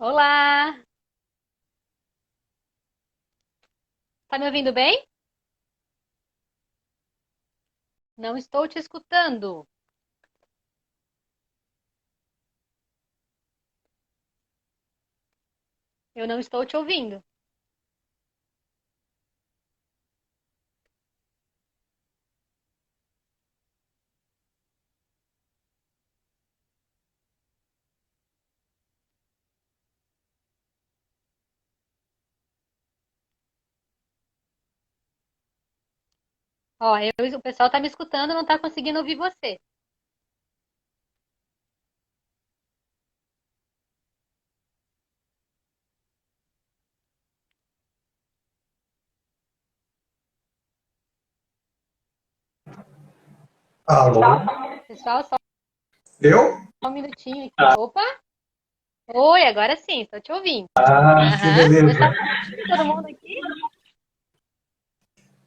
Olá! Tá me ouvindo bem? Não estou te escutando. Eu não estou te ouvindo. Ó, o pessoal tá me escutando, não tá conseguindo ouvir você. Alô? Pessoal, só Eu? um minutinho aqui. Opa! Oi, agora sim, estou te ouvindo. Ah, que Aham. O beleza. pessoal tá ouvindo todo mundo aqui?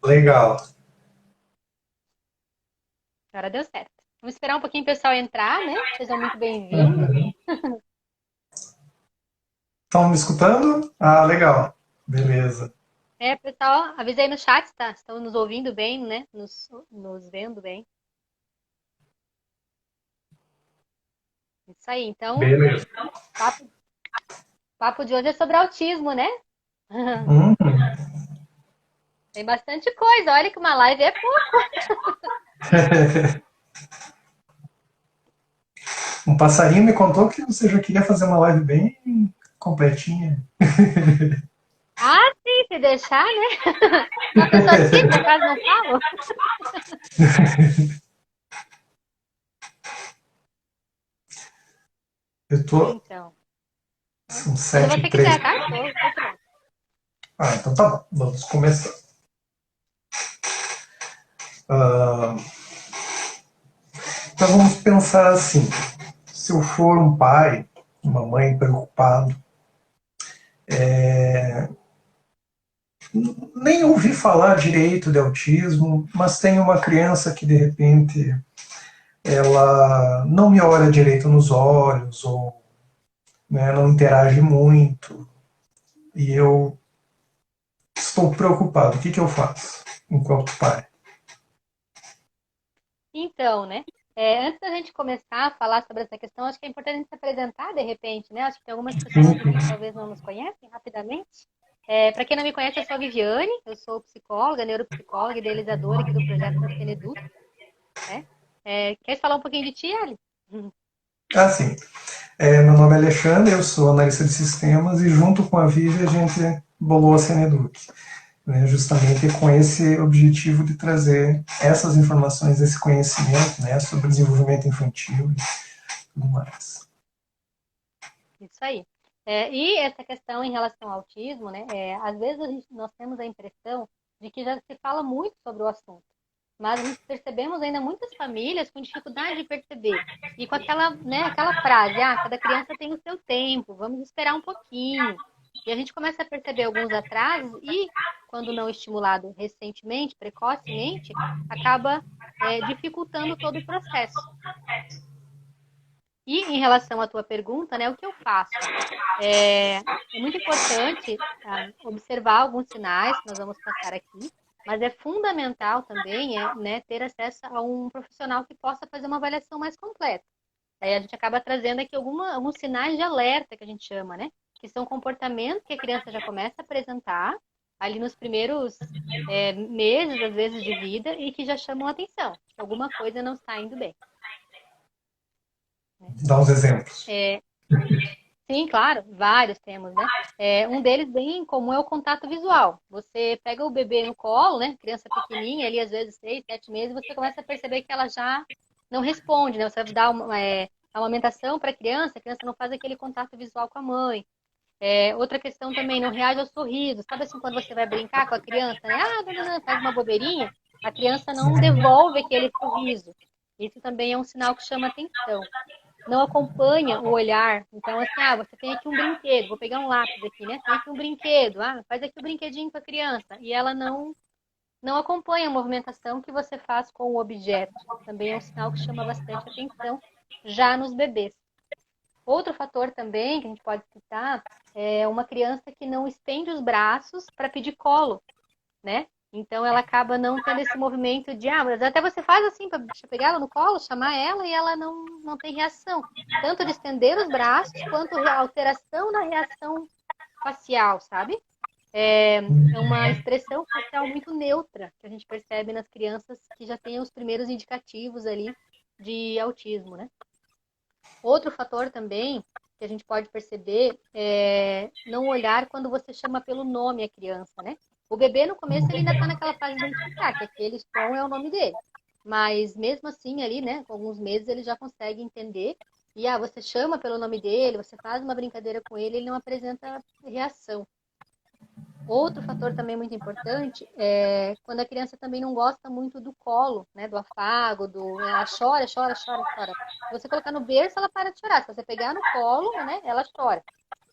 Legal. Agora deu certo. Vamos esperar um pouquinho o pessoal entrar, né? Sejam muito bem-vindos. Uhum. Estão me escutando? Ah, legal. Beleza. É, pessoal, avisei no chat, tá? Estão nos ouvindo bem, né? Nos vendo bem. Isso aí. Então, Beleza. papo, papo de hoje é sobre autismo, né? Uhum. Tem bastante coisa. Olha que uma live é pouco. Um passarinho me contou que você já queria fazer uma live bem completinha. Ah, sim, se deixar, né? Uma pessoa tímida, quase não falo. Eu tô. Então, São quando sete e você três. quiser, tá? Tô pronto. Ah, então tá bom. Vamos começar. Ah, então vamos pensar assim. Se eu for um pai, uma mãe preocupado, nem ouvi falar direito de autismo, mas tem uma criança que de repente ela não me olha direito nos olhos ou, né, não interage muito e eu estou preocupado. O que, que eu faço enquanto pai? Então, né? Antes da gente começar a falar sobre essa questão, acho que é importante a gente se apresentar de repente, né? Acho que tem algumas pessoas aqui que talvez não nos conhecem rapidamente. Para quem não me conhece, eu sou a Viviane, eu sou psicóloga, neuropsicóloga, idealizadora aqui do projeto da Seneduc, né? Quer falar um pouquinho de ti, Ali? Assim, meu nome é Alexandre, eu sou analista de sistemas e junto com a Vivi a gente bolou a Seneduc, né, justamente com esse objetivo de trazer essas informações, esse conhecimento, né, sobre desenvolvimento infantil e tudo mais. Isso aí. E essa questão em relação ao autismo, né? Às vezes nós temos a impressão de que já se fala muito sobre o assunto, mas a gente percebemos ainda muitas famílias com dificuldade de perceber. E com aquela, né, aquela frase, cada criança tem o seu tempo, vamos esperar um pouquinho. E a gente começa a perceber alguns atrasos e, quando não estimulado recentemente, precocemente, acaba, dificultando todo o processo. E em relação à tua pergunta, né, o que eu faço? É muito importante observar alguns sinais que nós vamos passar aqui, mas é fundamental também né, ter acesso a um profissional que possa fazer uma avaliação mais completa. Aí a gente acaba trazendo aqui alguns sinais de alerta que a gente chama, né? Que são comportamentos que a criança já começa a apresentar ali nos primeiros meses, às vezes, de vida e que já chamam a atenção, que alguma coisa não está indo bem. Né? Dá uns exemplos. É, Sim, claro, vários temos, né? Um deles bem comum é o contato visual. Você pega o bebê no colo, né? Criança pequenininha, ali às vezes 6, 7 meses, você começa a perceber que ela já não responde, né? Você dá a amamentação para a criança não faz aquele contato visual com a mãe. Outra questão também, não reage ao sorriso. Sabe assim, quando você vai brincar com a criança, né? Não, não, não, faz uma bobeirinha, a criança não devolve aquele sorriso. Isso também é um sinal que chama atenção, não acompanha o olhar. Então, assim, você tem aqui um brinquedo, vou pegar um lápis aqui, né? Tem aqui um brinquedo, faz aqui o brinquedinho com a criança. E ela não acompanha a movimentação que você faz com o objeto. Também é um sinal que chama bastante atenção já nos bebês. Outro fator também que a gente pode citar é uma criança que não estende os braços para pedir colo, né? Então ela acaba não tendo esse movimento de, mas até você faz assim para pegar ela no colo, chamar ela e ela não tem reação. Tanto de estender os braços, quanto a alteração na reação facial, sabe? É uma expressão facial muito neutra que a gente percebe nas crianças que já têm os primeiros indicativos ali de autismo, né? Outro fator também que a gente pode perceber é não olhar quando você chama pelo nome a criança, né? O bebê, no começo, ele ainda está naquela fase de identificar que aquele som é o nome dele. Mas, mesmo assim, ali, né, com alguns meses, ele já consegue entender. E, você chama pelo nome dele, você faz uma brincadeira com ele, ele não apresenta reação. Outro fator também muito importante é quando a criança também não gosta muito do colo, né, do afago, ela chora. Se você colocar no berço, ela para de chorar. Se você pegar no colo, né, ela chora.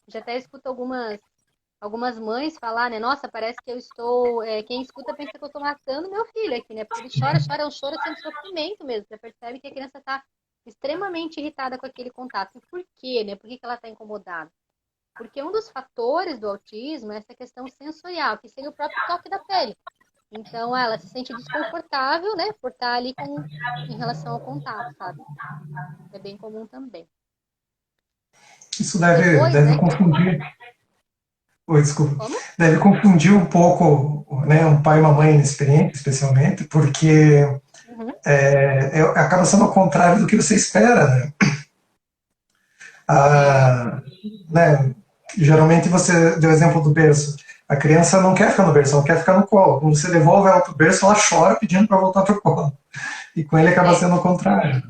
Já até escuto algumas mães falar, né, nossa, parece que eu estou... quem escuta pensa que eu estou matando meu filho aqui, né, porque ele chora, é um choro assim, de sofrimento mesmo. Você percebe que a criança está extremamente irritada com aquele contato. E por quê, né? Por que ela está incomodada? Porque um dos fatores do autismo é essa questão sensorial, que seria o próprio toque da pele. Então, ela se sente desconfortável, né, por estar ali em relação ao contato, sabe? É bem comum também. Isso Depois, deve né? confundir. Oi, desculpa. Como? Deve confundir um pouco, né, um pai e uma mãe inexperiente, especialmente, porque Uhum. acaba sendo ao contrário do que você espera, né? É, Ah, né? Geralmente você deu o exemplo do berço. A criança não quer ficar no berço, ela quer ficar no colo. Quando você devolve ela pro berço, ela chora pedindo para voltar pro colo. E com ele acaba é. sendo o contrário.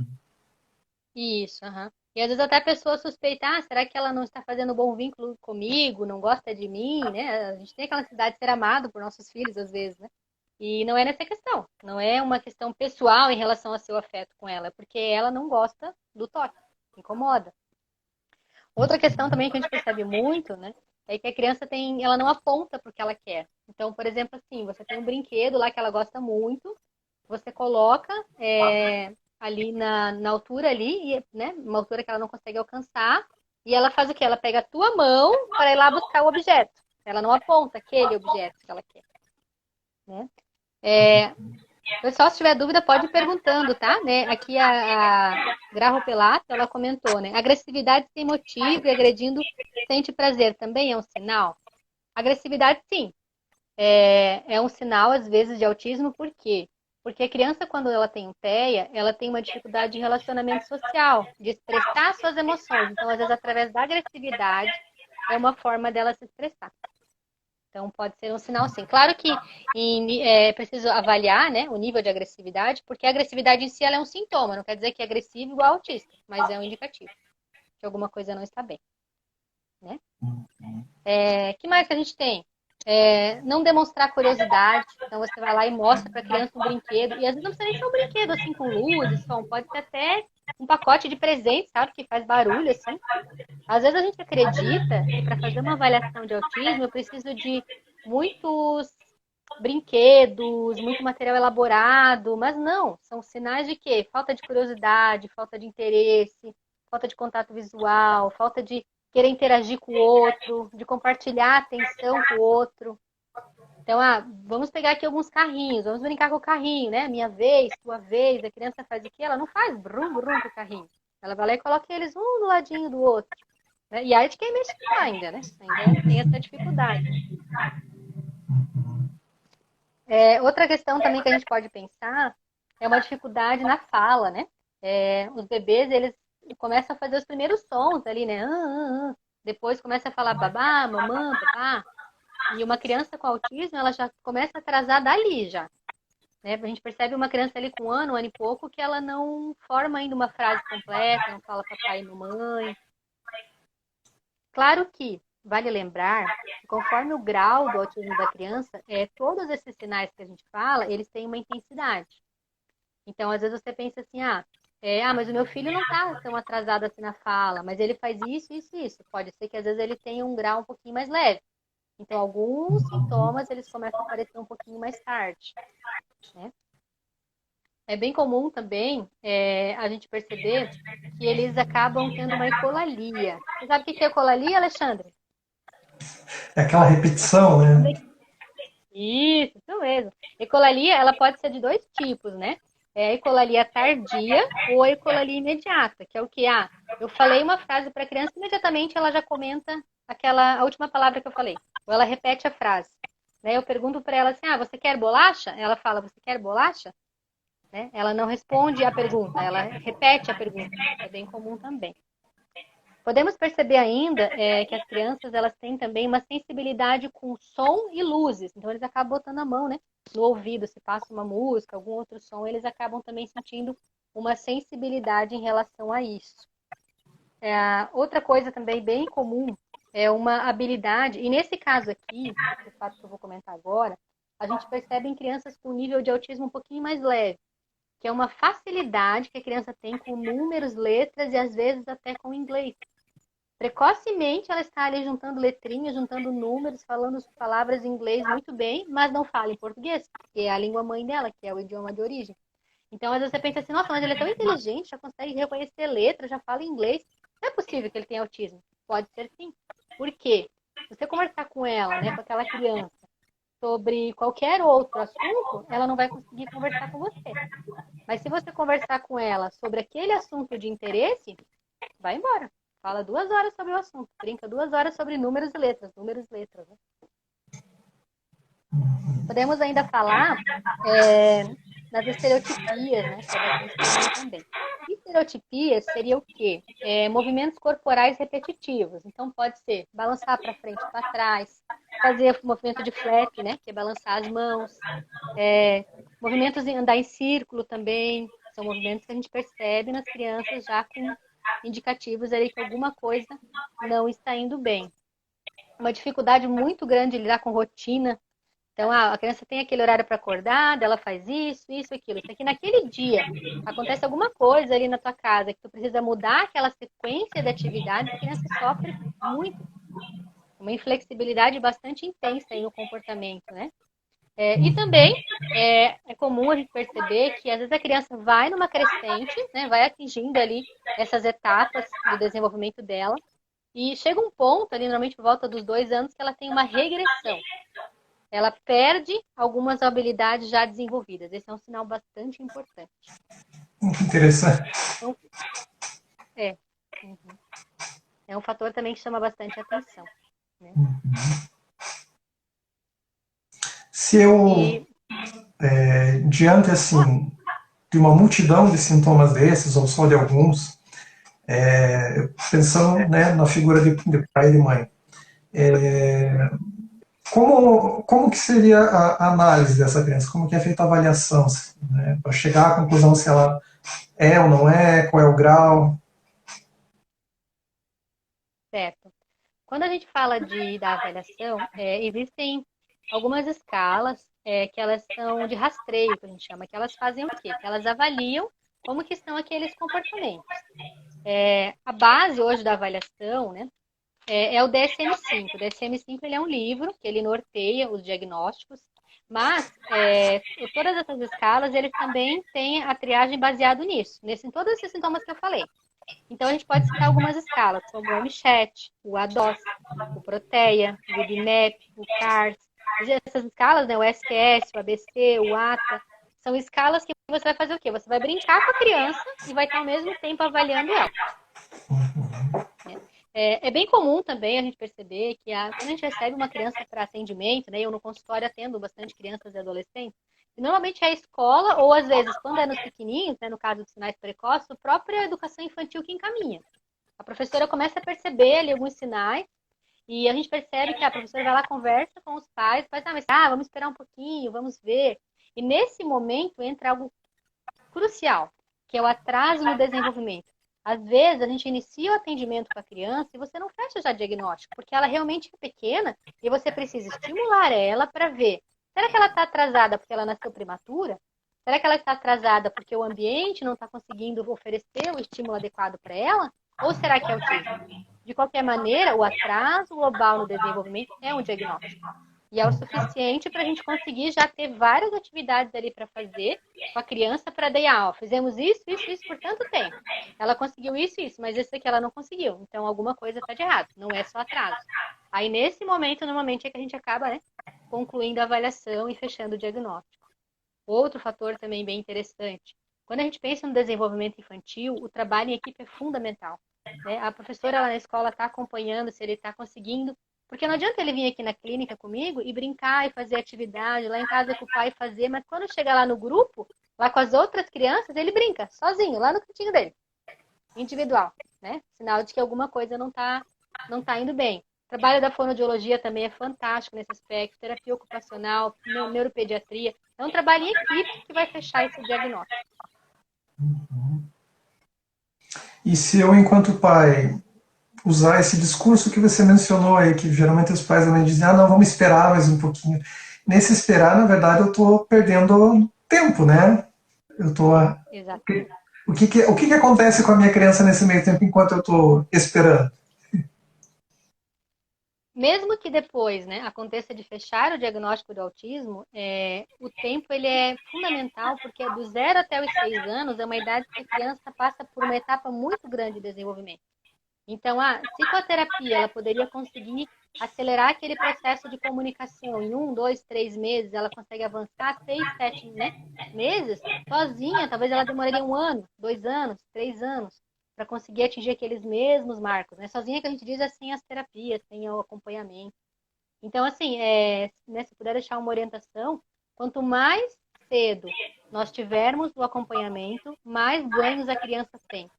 Isso, aham. E às vezes até a pessoa suspeita, será que ela não está fazendo um bom vínculo comigo, não gosta de mim, né? A gente tem aquela necessidade de ser amado por nossos filhos, às vezes, né? E não é nessa questão. Não é uma questão pessoal em relação ao seu afeto com ela, é porque ela não gosta do toque, incomoda. Outra questão também que a gente percebe muito, né? É que a criança ela não aponta para o que ela quer. Então, por exemplo, assim, você tem um brinquedo lá que ela gosta muito, você coloca ali na altura ali, né? Uma altura que ela não consegue alcançar, e ela faz o quê? Ela pega a tua mão para ir lá buscar o objeto. Ela não aponta aquele objeto que ela quer, né? Pessoal, se tiver dúvida, pode ir perguntando, tá? Né? Aqui a Graho Pelato, ela comentou, né? Agressividade sem motivo e agredindo sente prazer também é um sinal? Agressividade, sim. É um sinal, às vezes, de autismo, por quê? Porque a criança, quando ela tem um TEA, ela tem uma dificuldade de relacionamento social, de expressar suas emoções. Então, às vezes, através da agressividade, é uma forma dela se expressar. Então, pode ser um sinal, sim. Claro que é preciso avaliar, né, o nível de agressividade, porque a agressividade em si ela é um sintoma, não quer dizer que é agressivo igual autista, mas é um indicativo que alguma coisa não está bem, né? Que mais que a gente tem? Não demonstrar curiosidade. Então, você vai lá e mostra para a criança um brinquedo. E às vezes não precisa nem ser um brinquedo, assim, com luzes, som. Pode ser até um pacote de presente, sabe? Que faz barulho, assim. Às vezes a gente acredita que para fazer uma avaliação de autismo eu preciso de muitos brinquedos, muito material elaborado, mas não, são sinais de quê? Falta de curiosidade, falta de interesse, falta de contato visual, falta de querer interagir com o outro, de compartilhar atenção com o outro. Então, vamos pegar aqui alguns carrinhos, vamos brincar com o carrinho, né? Minha vez, tua vez, a criança faz o quê? Ela não faz brum, brum com o carrinho. Ela vai lá e coloca eles um do ladinho do outro. Né? E aí de quem mexe ainda, né? Ainda tem essa dificuldade. Outra questão também que a gente pode pensar é uma dificuldade na fala, né? Os bebês, eles começam a fazer os primeiros sons ali, né? Depois começa a falar babá, mamã, papá. E uma criança com autismo, ela já começa a atrasar dali já. Né? A gente percebe uma criança ali com um ano e pouco, que ela não forma ainda uma frase completa, não fala papai e mamãe. Claro que vale lembrar que conforme o grau do autismo da criança, todos esses sinais que a gente fala, eles têm uma intensidade. Então, às vezes você pensa assim, mas o meu filho não está tão atrasado assim na fala, mas ele faz isso, isso, isso. Pode ser que às vezes ele tenha um grau um pouquinho mais leve. Então, alguns sintomas, eles começam a aparecer um pouquinho mais tarde, né? É bem comum também a gente perceber que eles acabam tendo uma ecolalia. Você sabe o que é ecolalia, Alexandre? É aquela repetição, né? Isso mesmo. Ecolalia, ela pode ser de dois tipos, né? É a ecolalia tardia ou a ecolalia imediata, que é o que? Ah, eu falei uma frase para a criança, imediatamente ela já comenta a última palavra que eu falei. Ou ela repete a frase. Né? Eu pergunto para ela assim, você quer bolacha? Ela fala, você quer bolacha? Né? Ela não responde a pergunta, ela repete a pergunta. É bem comum também. Podemos perceber ainda que as crianças elas têm também uma sensibilidade com som e luzes. Então, eles acabam botando a mão, né, no ouvido. Se passa uma música, algum outro som, eles acabam também sentindo uma sensibilidade em relação a isso. Outra coisa também bem comum é uma habilidade, e nesse caso aqui, o fato que eu vou comentar agora, a gente percebe em crianças com nível de autismo um pouquinho mais leve, que é uma facilidade que a criança tem com números, letras e às vezes até com inglês. Precocemente ela está ali juntando letrinhas, juntando números, falando palavras em inglês muito bem, mas não fala em português, que é a língua mãe dela, que é o idioma de origem. Então, às vezes você pensa assim, nossa, mas ele é tão inteligente, já consegue reconhecer letras, já fala inglês. Não é possível que ele tenha autismo. Pode ser sim. Por quê? Se você conversar com ela, né, com aquela criança, sobre qualquer outro assunto, ela não vai conseguir conversar com você. Mas se você conversar com ela sobre aquele assunto de interesse, vai embora. Fala 2 horas sobre o assunto. Brinca 2 horas sobre números e letras. Números e letras. Né? Podemos ainda falar das estereotipias, né? Que é bastante comum também. Estereotipias seria o quê? Movimentos corporais repetitivos. Então, pode ser balançar para frente e para trás, fazer movimento de flap, né? Que é balançar as mãos. Movimentos em andar em círculo também. São movimentos que a gente percebe nas crianças já com indicativos ali que alguma coisa não está indo bem. Uma dificuldade muito grande de lidar com rotina. Então, a criança tem aquele horário para acordar, ela faz isso, aquilo. Isso aqui naquele dia acontece alguma coisa ali na tua casa que tu precisa mudar aquela sequência de atividades, a criança sofre muito. Uma inflexibilidade bastante intensa aí no comportamento, né? E também é comum a gente perceber que às vezes a criança vai numa crescente, né, vai atingindo ali essas etapas do desenvolvimento dela, e chega um ponto ali, normalmente por volta dos 2 anos, que ela tem uma regressão. Ela perde algumas habilidades já desenvolvidas. Esse é um sinal bastante importante. Muito interessante. Então, é. É um fator também que chama bastante atenção. Né? Se eu, E, diante assim, de uma multidão de sintomas desses, ou só de alguns, pensando, né, na figura de pai e de mãe, como que seria a análise dessa criança? Como que é feita a avaliação, né, para chegar à conclusão se ela é ou não é, qual é o grau? certo. Quando a gente fala da avaliação, existem algumas escalas que elas são de rastreio, que a gente chama, que elas fazem o quê? Que elas avaliam como que estão aqueles comportamentos. A base hoje da avaliação, né, é o DSM-5. O DSM-5 ele é um livro que ele norteia os diagnósticos, mas todas essas escalas ele também tem a triagem baseado nisso, em todos esses sintomas que eu falei. Então a gente pode citar algumas escalas, como o MCHAT, o ADOS, o Proteia, o GoodMap, o CARS. Essas escalas, né, o SQS, o ABC, o ATA, são escalas que você vai fazer o quê? Você vai brincar com a criança e vai estar ao mesmo tempo avaliando ela. É bem comum também a gente perceber que quando a gente recebe uma criança para atendimento, né, eu no consultório atendo bastante crianças e adolescentes, e normalmente é a escola, ou às vezes, quando é nos pequenininhos, né, no caso dos sinais precoces, a própria educação infantil que encaminha. A professora começa a perceber ali alguns sinais, e a gente percebe que a professora vai lá, conversa com os pais, vamos esperar um pouquinho, vamos ver. E nesse momento entra algo crucial, que é o atraso no desenvolvimento. Às vezes, a gente inicia o atendimento com a criança e você não fecha já diagnóstico, porque ela realmente é pequena e você precisa estimular ela para ver. Será que ela está atrasada porque ela nasceu prematura? Será que ela está atrasada porque o ambiente não está conseguindo oferecer o estímulo adequado para ela? Ou será que é autismo? De qualquer maneira, o atraso global no desenvolvimento é um diagnóstico. E é o suficiente para a gente conseguir já ter várias atividades ali para fazer com a criança para daí, fizemos isso por tanto tempo. Ela conseguiu isso, mas esse aqui ela não conseguiu. Então alguma coisa está de errado, não é só atraso. Aí nesse momento, normalmente, é que a gente acaba, né, concluindo a avaliação e fechando o diagnóstico. Outro fator também bem interessante. Quando a gente pensa no desenvolvimento infantil, o trabalho em equipe é fundamental. Né? A professora lá na escola está acompanhando se ele está conseguindo. Porque não adianta ele vir aqui na clínica comigo e brincar e fazer atividade, lá em casa com o pai fazer, mas quando chega lá no grupo, lá com as outras crianças, ele brinca sozinho, lá no cantinho dele. Individual, né? Sinal de que alguma coisa não tá indo bem. O trabalho da fonoaudiologia também é fantástico nesse aspecto, terapia ocupacional, neuropediatria. É um trabalho em equipe que vai fechar esse diagnóstico. E se eu, enquanto pai, usar esse discurso que você mencionou aí, que geralmente os pais também dizem, não, vamos esperar mais um pouquinho. Nesse esperar, na verdade, eu estou perdendo tempo, né? Eu tô... Exatamente. O que acontece com a minha criança nesse meio tempo enquanto eu estou esperando? Mesmo que depois, né, aconteça de fechar o diagnóstico do autismo, o tempo ele é fundamental porque do 0 até os 6 anos é uma idade que a criança passa por uma etapa muito grande de desenvolvimento. Então, a psicoterapia ela poderia conseguir acelerar aquele processo de comunicação. Em 1, 2, 3 meses, ela consegue avançar 6, 7, né, meses sozinha. Talvez ela demoraria 1 ano, 2 anos, 3 anos para conseguir atingir aqueles mesmos marcos. Né? Sozinha que a gente diz é sem as terapias, sem o acompanhamento. Então, assim, né, se puder deixar uma orientação, quanto mais cedo nós tivermos o acompanhamento, mais ganhos a criança tem.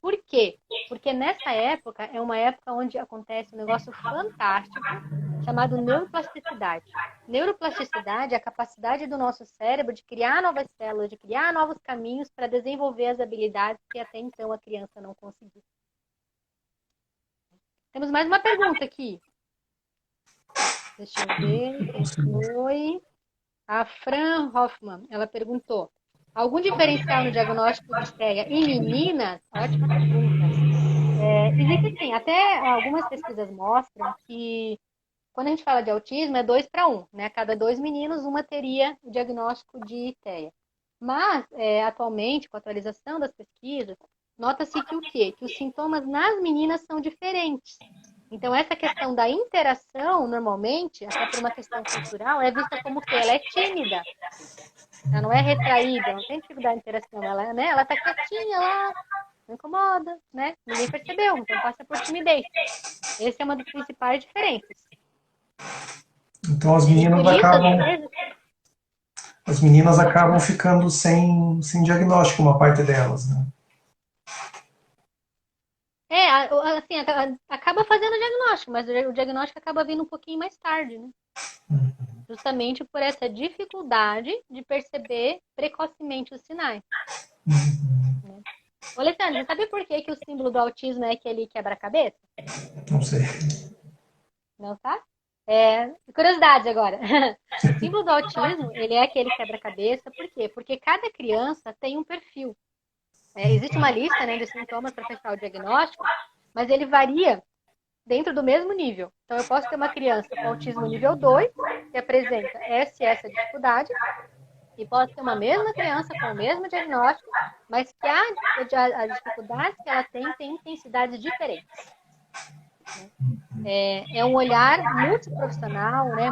Por quê? Porque nessa época é uma época onde acontece um negócio fantástico chamado neuroplasticidade. Neuroplasticidade é a capacidade do nosso cérebro de criar novas células, de criar novos caminhos para desenvolver as habilidades que até então a criança não conseguiu. Temos mais uma pergunta aqui. Deixa eu ver quem foi. A Fran Hoffman, ela perguntou: algum diferencial no diagnóstico de TEA em meninas? Ótima pergunta. Existe sim, até algumas pesquisas mostram que quando a gente fala de autismo é 2 para 1, né? A cada 2 meninos, uma teria o diagnóstico de TEA. Mas, atualmente, com a atualização das pesquisas, nota-se que o quê? Que os sintomas nas meninas são diferentes. Então, essa questão da interação, normalmente, até por uma questão cultural, é vista como que ela é tímida. Ela não é retraída, não tem dificuldade de interação. Ela, né, ela tá quietinha lá, não incomoda, né? Ninguém percebeu, então passa por timidez. Essa é uma das principais diferenças. Então as meninas acabam ficando sem diagnóstico, uma parte delas, né? Assim, acaba fazendo o diagnóstico, mas o diagnóstico acaba vindo um pouquinho mais tarde, né? Justamente por essa dificuldade de perceber precocemente os sinais. Né? Ô, Alessandra, você sabe por que o símbolo do autismo é aquele quebra-cabeça? Não sei. Não sabe? Curiosidade agora. O símbolo do autismo, ele é aquele quebra-cabeça, por quê? Porque cada criança tem um perfil. Existe uma lista, né, de sintomas para fechar o diagnóstico, mas ele varia dentro do mesmo nível. Então, eu posso ter uma criança com autismo nível 2, que apresenta essa e essa dificuldade, e posso ter uma mesma criança com o mesmo diagnóstico, mas que a dificuldade que ela tem intensidades diferentes. É um olhar multiprofissional, né,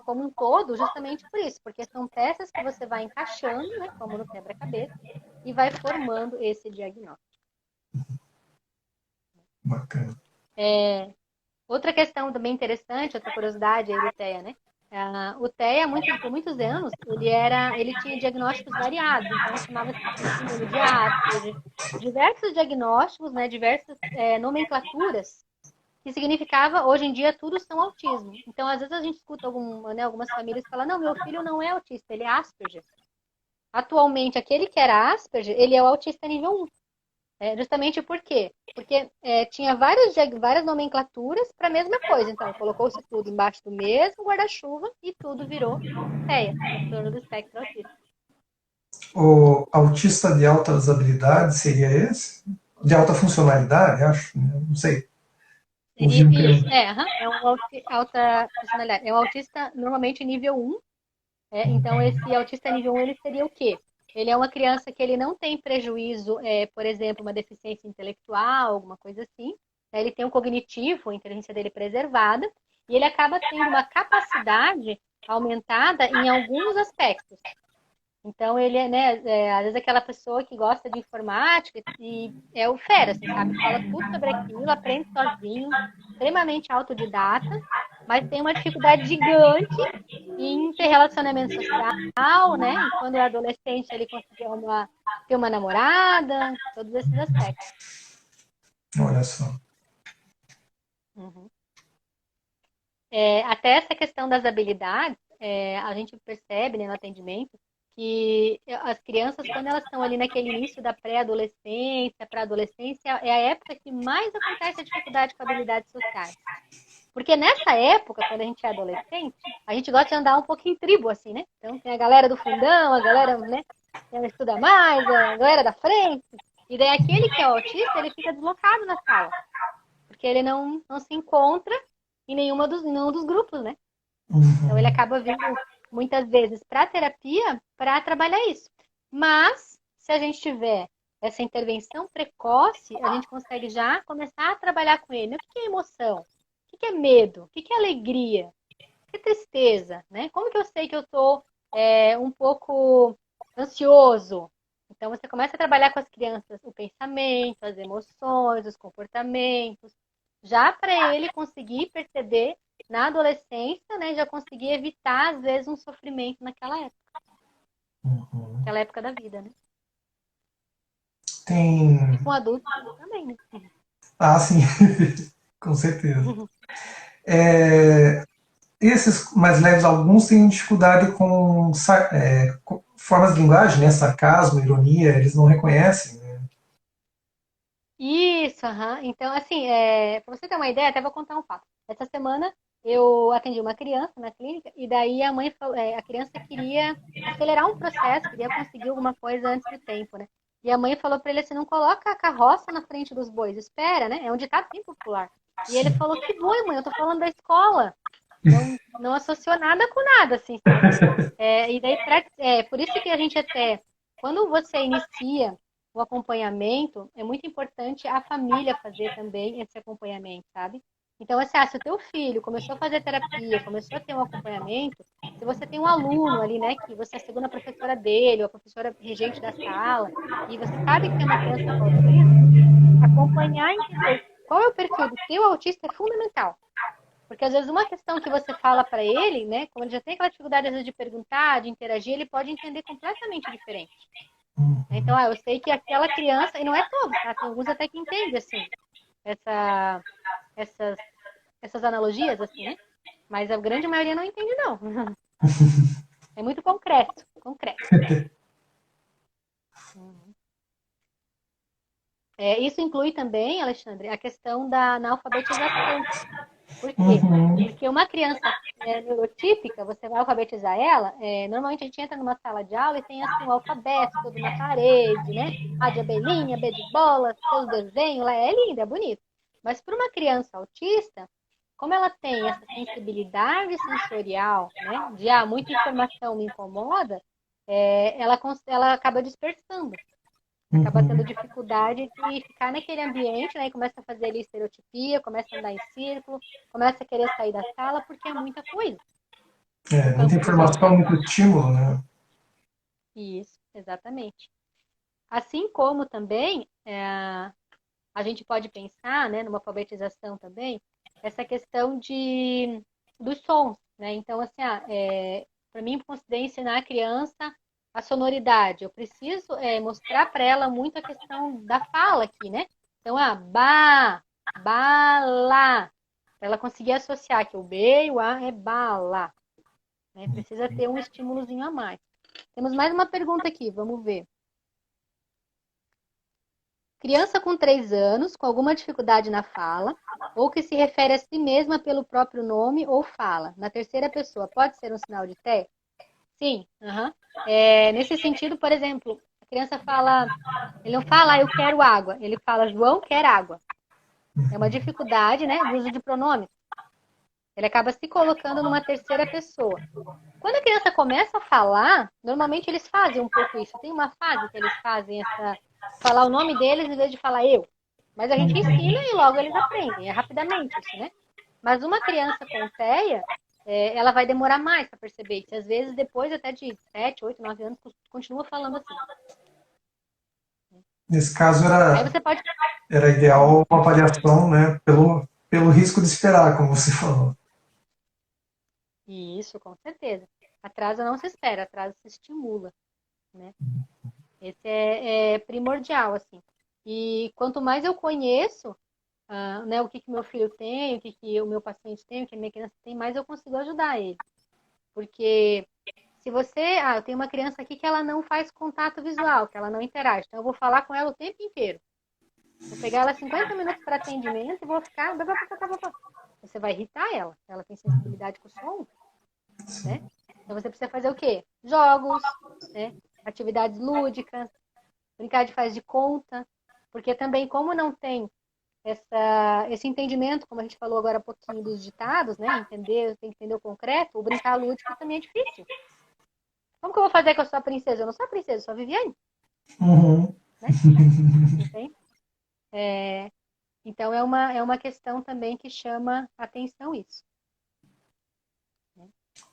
como um todo, justamente por isso, porque são peças que você vai encaixando, né, como no quebra-cabeça, e vai formando esse diagnóstico. Bacana. Outra questão também interessante, outra curiosidade aí do TEA, né? O TEA, por muitos anos, ele tinha diagnósticos variados, então chamava-se de síndrome de Asperger, diversos diagnósticos, né, diversas nomenclaturas, que significava, hoje em dia, tudo são autismo. Então, às vezes a gente escuta algumas famílias falar, não, meu filho não é autista, ele é Asperger. Atualmente, aquele que era Asperger, ele é o autista nível 1. Justamente por quê? Porque tinha várias nomenclaturas para a mesma coisa. Então, colocou-se tudo embaixo do mesmo guarda-chuva e tudo virou TEA, transtorno do espectro autista. O autista de altas habilidades seria esse? De alta funcionalidade, acho? Não sei. Ouvi um Isso, termo. é um alta personalidade. É um autista normalmente nível 1. Então, esse autista nível 1, ele seria o quê? Ele é uma criança que ele não tem prejuízo, por exemplo, uma deficiência intelectual, alguma coisa assim. Ele tem um cognitivo, a inteligência dele preservada, e ele acaba tendo uma capacidade aumentada em alguns aspectos. Então, ele às vezes aquela pessoa que gosta de informática e é o fera, assim, sabe? Fala tudo sobre aquilo, aprende sozinho, extremamente autodidata, mas tem uma dificuldade gigante em ter relacionamento social, né? E quando é adolescente, ele conseguir ter uma namorada, todos esses aspectos. Olha só. Uhum. Até essa questão das habilidades, a gente percebe, né, no atendimento que as crianças, quando elas estão ali naquele início da pré-adolescência, para a adolescência, é a época que mais acontece a dificuldade com habilidades sociais. Porque nessa época, quando a gente é adolescente, a gente gosta de andar um pouco em tribo, assim, né? Então tem a galera do fundão, a galera, né, que estuda mais, a galera da frente. E daí aquele que é autista, ele fica deslocado na sala. Porque ele não se encontra em nenhum dos grupos, né? Então ele Uhum. acaba vindo muitas vezes para a terapia para trabalhar isso. Mas se a gente tiver essa intervenção precoce, a gente consegue já começar a trabalhar com ele. O que é emoção? O que é medo? O que é alegria? O que é tristeza? Né? Como que eu sei que eu estou um pouco ansioso? Então você começa a trabalhar com as crianças o pensamento, as emoções, os comportamentos, já para ele conseguir perceber na adolescência, né, já conseguir evitar, às vezes, um sofrimento Uhum. naquela época da vida, né? E Tem. com adultos também, né? Ah, sim, com certeza. É, esses mais leves, alguns têm dificuldade com formas de linguagem, né? Sarcasmo, ironia, eles não reconhecem, né? Isso, aham. Então, assim, para você ter uma ideia, até vou contar um fato. Essa semana eu atendi uma criança na clínica e daí a mãe falou, a criança queria acelerar um processo, queria conseguir alguma coisa antes do tempo, né? E a mãe falou para ele assim, não coloca a carroça na frente dos bois, espera, né? É um ditado bem popular. E ele Sim. falou, que boi, mãe, eu tô falando da escola. Não associou nada com nada, assim, sabe? E daí, por isso que a gente até, quando você inicia o acompanhamento, é muito importante a família fazer também esse acompanhamento, sabe? Então, assim, se o teu filho começou a fazer terapia, começou a ter um acompanhamento, se você tem um aluno ali, né, que você é a segunda professora dele, ou a professora regente da sala, e você sabe que tem uma criança com autismo, acompanhar e entender qual é o perfil do teu autista é fundamental. Porque às vezes uma questão que você fala para ele, né, como ele já tem aquela dificuldade às vezes de perguntar, de interagir, ele pode entender completamente diferente. Então, eu sei que aquela criança, e não é todos, tá? Tem alguns até que entendem, assim, essa, essas, essas analogias, assim, né? Mas a grande maioria não entende, não. É muito concreto, concreto. Uhum. Isso inclui também, Alexandre, a questão da analfabetização. Por quê? Uhum. Porque uma criança neurotípica, você vai alfabetizar ela, normalmente a gente entra numa sala de aula e tem assim o alfabeto todo na parede, né? A de abelhinha, B de bola, seus desenhos lá, é lindo, é bonito. Mas para uma criança autista, como ela tem essa sensibilidade sensorial, né? De muita informação me incomoda, ela acaba dispersando. Acaba tendo Uhum. dificuldade de ficar naquele ambiente, né? E começa a fazer ali estereotipia, começa a andar em círculo, começa a querer sair da sala porque é muita coisa É, no muita campo visual. informação, muito estímulo, né? Isso, exatamente. Assim como também a gente pode pensar, né, numa alfabetização também, essa questão dos sons, né? Então, assim, para mim, considerar ensinar a criança a sonoridade. Eu preciso mostrar para ela muito a questão da fala aqui, né? Então, ba, bala. Para ela conseguir associar que o B e o A é bala. Né? Precisa ter um estímulozinho a mais. Temos mais uma pergunta aqui, vamos ver. Criança com 3 anos, com alguma dificuldade na fala, ou que se refere a si mesma pelo próprio nome ou fala, na terceira pessoa, pode ser um sinal de T? Sim. Uhum. Nesse sentido, por exemplo, a criança fala, ele não fala, eu quero água, ele fala, João quer água. É uma dificuldade, né, do uso de pronomes. Ele acaba se colocando numa terceira pessoa. Quando a criança começa a falar, normalmente eles fazem um pouco isso. Tem uma fase que eles fazem falar o nome deles em vez de falar eu. Mas a gente ensina e logo eles aprendem. É rapidamente isso, né? Mas uma criança com TEA, ela vai demorar mais para perceber isso. Às vezes, depois até de 7, 8, 9 anos, continua falando assim. Nesse caso Aí você pode... era ideal uma avaliação, né, pelo risco de esperar, como você falou. Isso, com certeza. Atraso não se espera, atraso se estimula, né? Esse é primordial, assim. E quanto mais eu conheço, né, o que meu filho tem, o que o meu paciente tem, o que a minha criança tem, mais eu consigo ajudar ele. Porque se você... eu tenho uma criança aqui que ela não faz contato visual, que ela não interage. Então, eu vou falar com ela o tempo inteiro. Vou pegar ela 50 minutos para atendimento e vou ficar... Você vai irritar ela. Ela tem sensibilidade com o som, né? Então, você precisa fazer o quê? Jogos, né? Atividades lúdicas, brincar de faz de conta. Porque também, como não tem esse entendimento, como a gente falou agora há pouquinho dos ditados, né? Entender, tem que entender o concreto, o brincar lúdico também é difícil. Como que eu vou fazer com a sua princesa? Eu não sou a princesa, eu sou a Viviane. Uhum. Né? Entende? Então é uma questão também que chama atenção isso.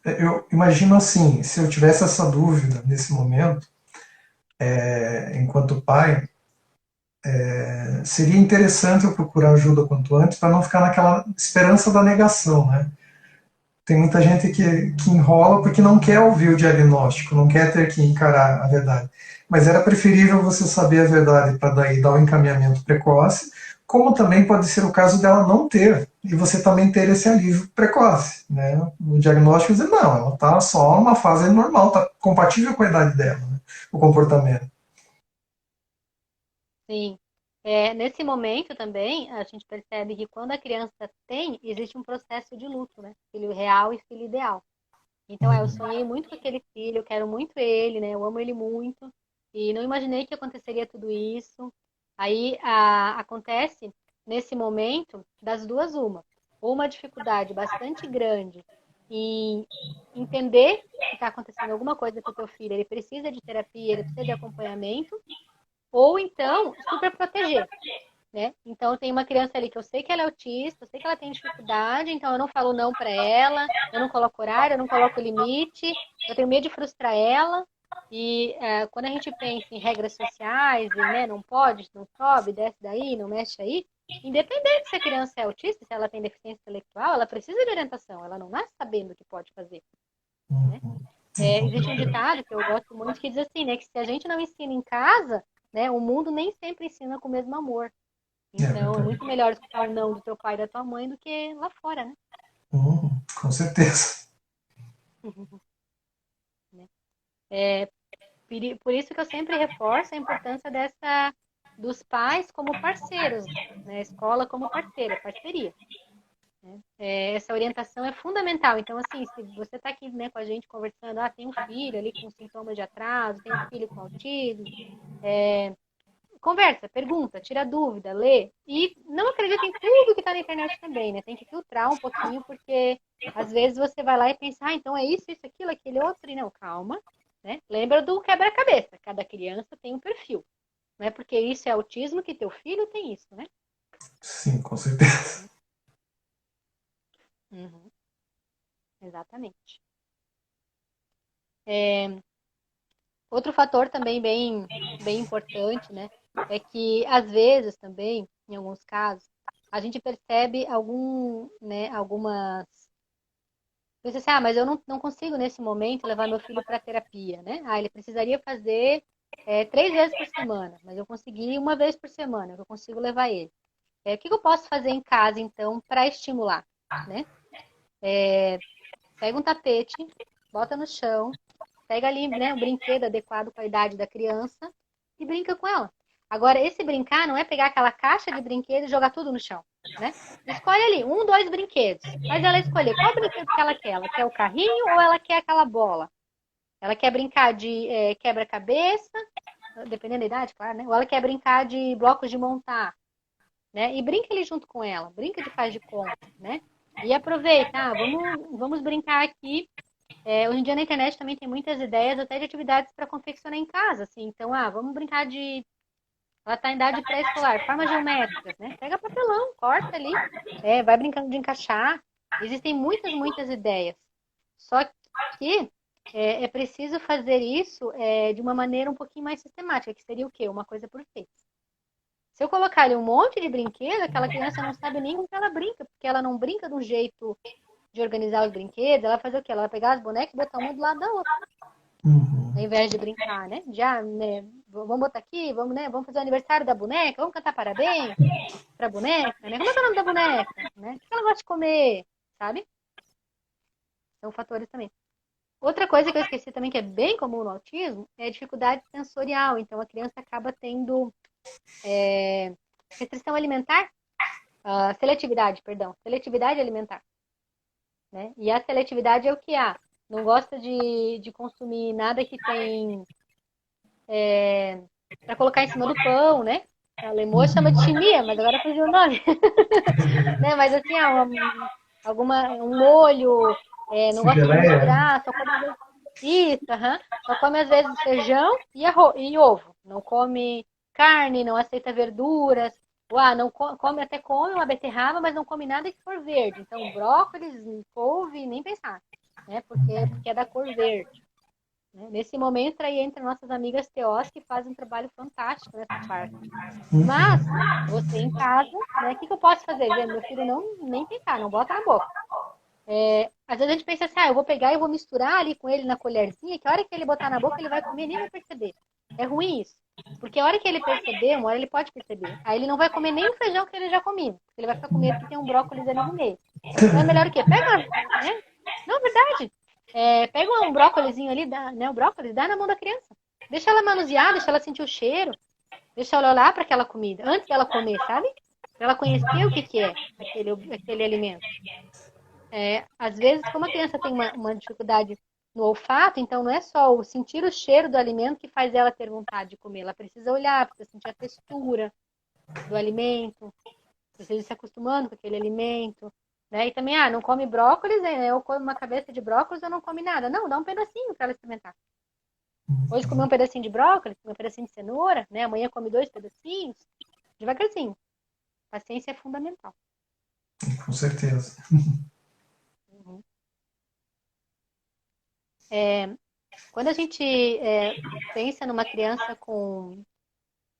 Eu imagino assim, se eu tivesse essa dúvida nesse momento, enquanto pai, seria interessante eu procurar ajuda quanto antes para não ficar naquela esperança da negação, né? Tem muita gente que enrola porque não quer ouvir o diagnóstico, não quer ter que encarar a verdade. Mas era preferível você saber a verdade para daí dar o encaminhamento precoce, como também pode ser o caso dela não ter, e você também ter esse alívio precoce. Né? O diagnóstico dizer, não, ela está só numa fase normal, está compatível com a idade dela, né? O comportamento. Sim. Nesse momento também, a gente percebe que quando a criança tem, existe um processo de luto, né? Filho real e filho ideal. Então, eu sonhei muito com aquele filho, eu quero muito ele, né? Eu amo ele muito. E não imaginei que aconteceria tudo isso. Aí, acontece, nesse momento, das duas uma. Ou uma dificuldade bastante grande em entender que está acontecendo alguma coisa com o teu filho, ele precisa de terapia, ele precisa de acompanhamento, ou então, super proteger. Né? Então, tem uma criança ali que eu sei que ela é autista, eu sei que ela tem dificuldade, então eu não falo não para ela, eu não coloco horário, eu não coloco limite, eu tenho medo de frustrar ela. E quando a gente pensa em regras sociais, e, né, não pode, não sobe, desce daí, não mexe aí, independente se a criança é autista, se ela tem deficiência intelectual, ela precisa de orientação, ela não nasce sabendo o que pode fazer. Né? Existe um ditado que eu gosto muito que diz assim, né, que se a gente não ensina em casa, né, o mundo nem sempre ensina com o mesmo amor. Então, é muito melhor escutar o não do teu pai e da tua mãe do que lá fora, né? Com certeza. Por isso que eu sempre reforço a importância dos pais como parceiros, né? A escola como parceira, parceria. Né? Essa orientação é fundamental. Então, assim, se você está aqui, né, com a gente conversando, tem um filho ali com sintomas de atraso, tem um filho com autismo, conversa, pergunta, tira dúvida, lê. E não acredita em tudo que está na internet também, né? Tem que filtrar um pouquinho, porque às vezes você vai lá e pensa, então é isso, aquilo, aquele outro. E não, calma. Né? Lembra do quebra-cabeça. Cada criança tem um perfil. Não é porque isso é autismo que teu filho tem isso, né? Sim, com certeza. Uhum, exatamente. Outro fator também bem importante, né? É que, às vezes, também, em alguns casos, a gente percebe algumas... Pensa assim, mas eu não consigo, nesse momento, levar meu filho para terapia, né? Ele precisaria fazer 3 vezes por semana, mas eu consegui uma vez por semana, eu consigo levar ele. O que eu posso fazer em casa, então, para estimular, né? Pega um tapete, bota no chão, pega ali, né, um brinquedo adequado com a idade da criança e brinca com ela. Agora, esse brincar não é pegar aquela caixa de brinquedos e jogar tudo no chão, né? Escolhe ali, 2 brinquedos. Faz ela escolher qual brinquedo que ela quer. Ela quer o carrinho ou ela quer aquela bola? Ela quer brincar de quebra-cabeça, dependendo da idade, claro, né? Ou ela quer brincar de blocos de montar. né? E brinca ali junto com ela, brinca de faz de conta, né? E aproveita, vamos brincar aqui. Hoje em dia na internet também tem muitas ideias até de atividades para confeccionar em casa, assim. Então, vamos brincar de... Ela está em idade pré-escolar, formas geométricas, né? Pega papelão, corta ali, vai brincando de encaixar. Existem muitas, muitas ideias. Só que é preciso fazer isso de uma maneira um pouquinho mais sistemática, que seria o quê? Uma coisa por vez. Se eu colocar ali um monte de brinquedo, aquela criança não sabe nem com que ela brinca, porque ela não brinca de um jeito de organizar os brinquedos, ela vai fazer o quê? Ela vai pegar as bonecas e botar uma do lado da outra. Uhum. Ao invés de brincar, né? Já, né? Vamos botar aqui, vamos, né? Vamos fazer o aniversário da boneca, vamos cantar parabéns pra boneca, né? Como é que é o nome da boneca? Né? O que ela gosta de comer, sabe? São fatores também. Outra coisa que eu esqueci também, que é bem comum no autismo, é a dificuldade sensorial. Então, a criança acaba tendo restrição alimentar, seletividade alimentar. Né? E a seletividade é o que há. Não gosta de consumir nada que tem para colocar em cima do pão, né? A Lemoa chama de chimia, mas agora fugiu o nome. Né? Mas assim, um molho, não gosta de Geleia? misturar, só come isso, só come às vezes feijão e ovo. Não come carne, não aceita verduras. Não até come uma beterraba, mas não come nada que for verde. Então, brócolis, couve, nem pensar, né? Porque é da cor verde. Né? Nesse momento, aí entra nossas amigas TOs que fazem um trabalho fantástico nessa parte. Mas, você em casa, né? O que eu posso fazer? Meu filho nem pensar, não bota na boca. Às vezes a gente pensa assim, eu vou pegar e vou misturar ali com ele na colherzinha, que a hora que ele botar na boca, ele vai comer e nem vai perceber. É ruim isso. Porque a hora que ele perceber, uma hora ele pode perceber. Aí ele não vai comer nem o feijão que ele já comia. Ele vai ficar com medo que tem um brócolis ali no meio. Então é melhor o quê? Pega, né? Não, verdade. Pega um brócolizinho ali, né? O brócolis, dá na mão da criança. Deixa ela manusear, deixa ela sentir o cheiro. Deixa ela olhar para aquela comida. Antes dela comer, sabe? Pra ela conhecer o que é aquele alimento. Às vezes, como a criança tem uma dificuldade no olfato, então não é só o sentir o cheiro do alimento que faz ela ter vontade de comer. Ela precisa olhar, precisa sentir a textura do alimento, precisa ir se acostumando com aquele alimento. Né? E também, não come brócolis, ou come uma cabeça de brócolis ou não come nada. Não, dá um pedacinho para ela experimentar. Hoje come um pedacinho de brócolis, um pedacinho de cenoura, né? Amanhã come 2 pedacinhos, devagarzinho. Paciência é fundamental. Com certeza. Uhum. Quando a gente pensa numa criança com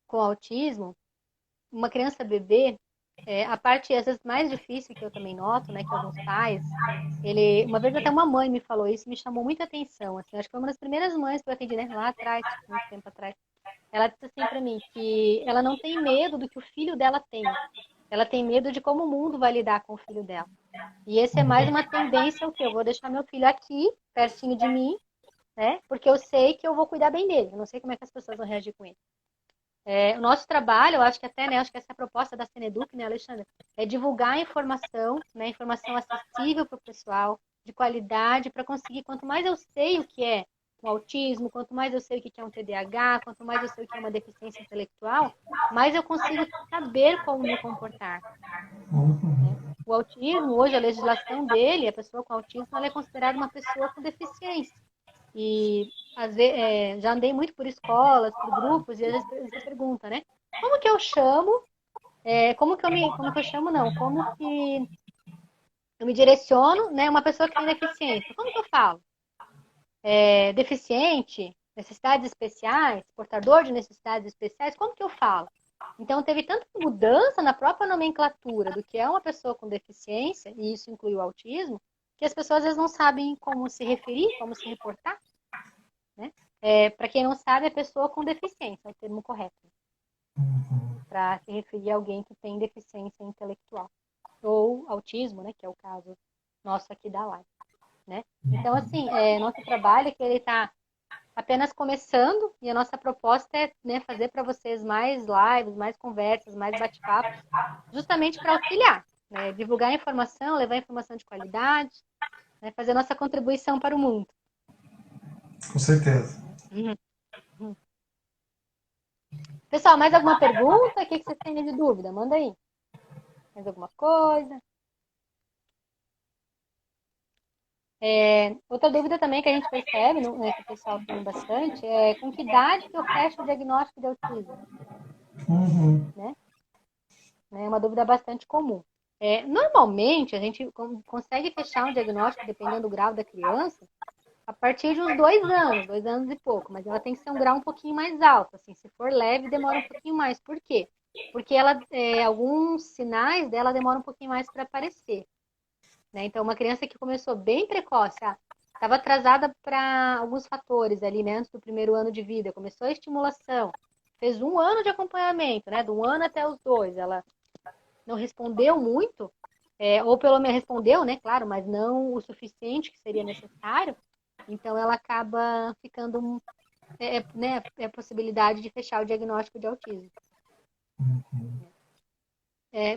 autismo, uma criança bebê, a parte às vezes mais difícil que eu também noto, né, que alguns pais, uma vez até uma mãe me falou isso, me chamou muita atenção, assim, acho que foi uma das primeiras mães que eu atendi, né, lá atrás, muito tempo atrás. Ela disse assim para mim que ela não tem medo do que o filho dela tem. Ela tem medo de como o mundo vai lidar com o filho dela. E esse é mais uma tendência, o quê? Eu vou deixar meu filho aqui, pertinho de mim, né? Porque eu sei que eu vou cuidar bem dele. Eu não sei como é que as pessoas vão reagir com ele. O nosso trabalho, eu acho que até, né? Acho que essa é a proposta da Seneduc, né, Alexandre? É divulgar a informação, né? Informação acessível para o pessoal, de qualidade, para conseguir, quanto mais eu sei o que é um autismo, quanto mais eu sei o que é um TDAH, quanto mais eu sei o que é uma deficiência intelectual, mais eu consigo saber como me comportar. Né? O autismo, hoje, a legislação dele, a pessoa com autismo, ela é considerada uma pessoa com deficiência. E às vezes, já andei muito por escolas, por grupos, e às vezes você pergunta, né? Como que eu chamo? Como que eu chamo, não? Como que eu me direciono, né? Uma pessoa que tem deficiência. Como que eu falo? Deficiente, necessidades especiais, portador de necessidades especiais, como que eu falo? Então, teve tanta mudança na própria nomenclatura do que é uma pessoa com deficiência, e isso inclui o autismo, que as pessoas às vezes não sabem como se referir, como se reportar. Né? Para quem não sabe, é pessoa com deficiência, é o termo correto. Para se referir a alguém que tem deficiência intelectual. Ou autismo, né? Que é o caso nosso aqui da live. Né? Então, assim, nosso trabalho é que ele está apenas começando e a nossa proposta é, né, fazer para vocês mais lives, mais conversas, mais bate-papos, justamente para auxiliar, né? Divulgar a informação, levar informação de qualidade, né? Fazer a nossa contribuição para o mundo. Com certeza. Pessoal, mais alguma pergunta? O que vocês têm de dúvida? Manda aí. Mais alguma coisa? Outra dúvida também que a gente percebe, né, que o pessoal tem bastante, é com que idade que eu fecho o diagnóstico de autismo, Uhum. né? É uma dúvida bastante comum. Normalmente, a gente consegue fechar um diagnóstico, dependendo do grau da criança, a partir de uns 2 anos e pouco, mas ela tem que ser um grau um pouquinho mais alto, assim, se for leve, demora um pouquinho mais. Por quê? Porque alguns sinais dela demoram um pouquinho mais para aparecer, né? Então, uma criança que começou bem precoce, estava atrasada para alguns fatores ali, né, antes do primeiro ano de vida, começou a estimulação, fez 1 ano de acompanhamento, né, do 1 ano até os 2, ela não respondeu muito, ou pelo menos respondeu, né, claro, mas não o suficiente que seria necessário, então ela acaba ficando, né, a possibilidade de fechar o diagnóstico de autismo.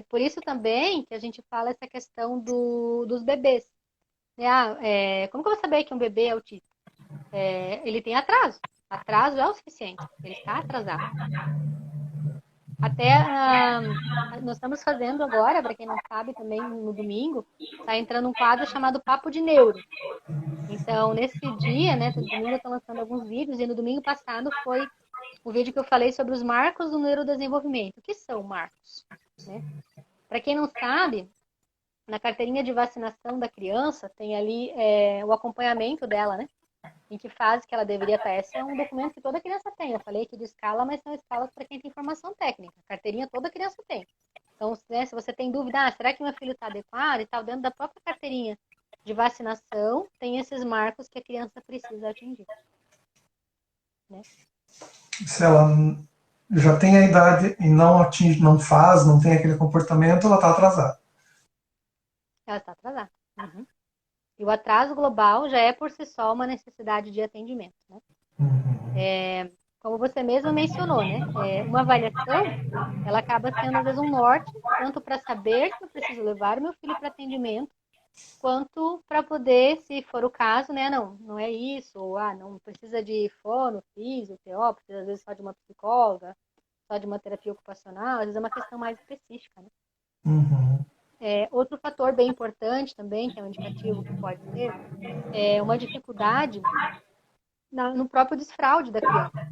Por isso também que a gente fala essa questão dos bebês. Como que eu vou saber que um bebê é autista? Ele tem atraso. Atraso é o suficiente. Ele está atrasado. Até nós estamos fazendo agora, para quem não sabe, também no domingo, está entrando um quadro chamado Papo de Neuro. Então, nesse dia, né, todo domingo eu estou lançando alguns vídeos, e no domingo passado foi o vídeo que eu falei sobre os marcos do neurodesenvolvimento. O que são marcos? Né? Para quem não sabe, na carteirinha de vacinação da criança, tem ali o acompanhamento dela, né? Em que fase que ela deveria estar. Esse é um documento que toda criança tem. Eu falei aqui de escala, mas são escalas para quem tem formação técnica. Carteirinha toda criança tem. Então, né, se você tem dúvida, será que meu filho está adequado e tal, dentro da própria carteirinha de vacinação, tem esses marcos que a criança precisa atingir. Né? Se ela já tem a idade e não atinge, não faz, não tem aquele comportamento, ela está atrasada. Ela está atrasada. Uhum. E o atraso global já é por si só uma necessidade de atendimento. Né? Uhum. Como você mesma mencionou, né? Uma avaliação, ela acaba sendo, às vezes, um norte, tanto para saber que eu preciso levar o meu filho para atendimento, quanto para poder, se for o caso, né? Não é isso, ou não precisa de fono, fisio, TO, precisa, às vezes, só de uma psicóloga, só de uma terapia ocupacional, às vezes é uma questão mais específica. Né? Uhum. Outro fator bem importante também, que é um indicativo que pode ser, é uma dificuldade no próprio desfraude da criança.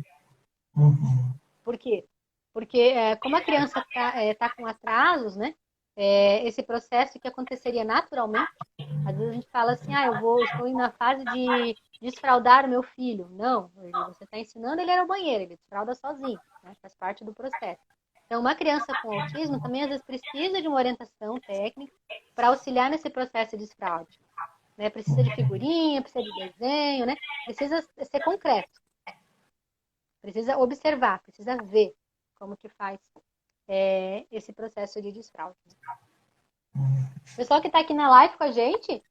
Uhum. Por quê? Porque como a criança tá com atrasos, né? Esse processo que aconteceria naturalmente, às vezes a gente fala assim, estou na fase de desfraldar o meu filho. Não, você está ensinando ele a ir ao banheiro, ele desfralda sozinho, né? Faz parte do processo. Então, uma criança com autismo também às vezes precisa de uma orientação técnica para auxiliar nesse processo de desfraude. Né? Precisa de figurinha, precisa de desenho, né? Precisa ser concreto. Precisa observar, precisa ver como que faz esse processo de desfraude. O pessoal que está aqui na live com a gente,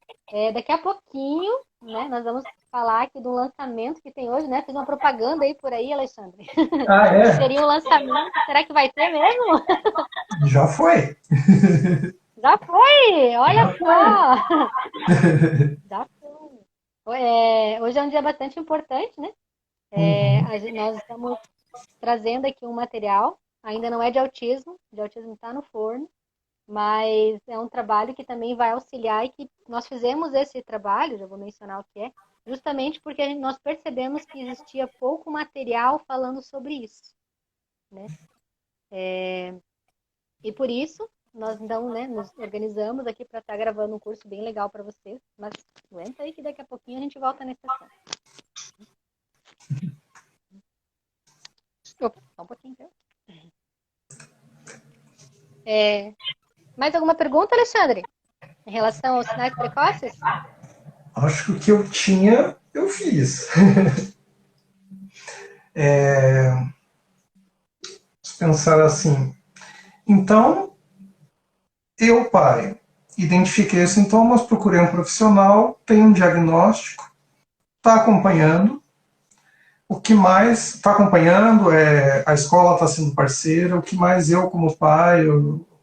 daqui a pouquinho, né, nós vamos falar aqui do lançamento que tem hoje, né? Fiz uma propaganda aí por aí, Alexandre. Ah, é? Seria um lançamento, será que vai ter mesmo? Já foi. Já foi! Olha Já só! foi. Já foi. Hoje é um dia bastante importante, né? Uhum. Nós estamos trazendo aqui um material, ainda não é de autismo está no forno, mas é um trabalho que também vai auxiliar e que nós fizemos esse trabalho, já vou mencionar o que é, justamente porque nós percebemos que existia pouco material falando sobre isso, né? E por isso, nós então, né, nos organizamos aqui para estar gravando um curso bem legal para vocês, mas aguenta aí que daqui a pouquinho a gente volta nesse assunto. Opa, só um pouquinho, então. Mais alguma pergunta, Alexandre? Em relação aos sinais precoces? Acho que o que eu tinha, eu fiz. Se pensar assim. Então, eu, pai, identifiquei os sintomas, procurei um profissional, tenho um diagnóstico, está acompanhando. O que mais está acompanhando a escola está sendo parceira, o que mais eu como pai,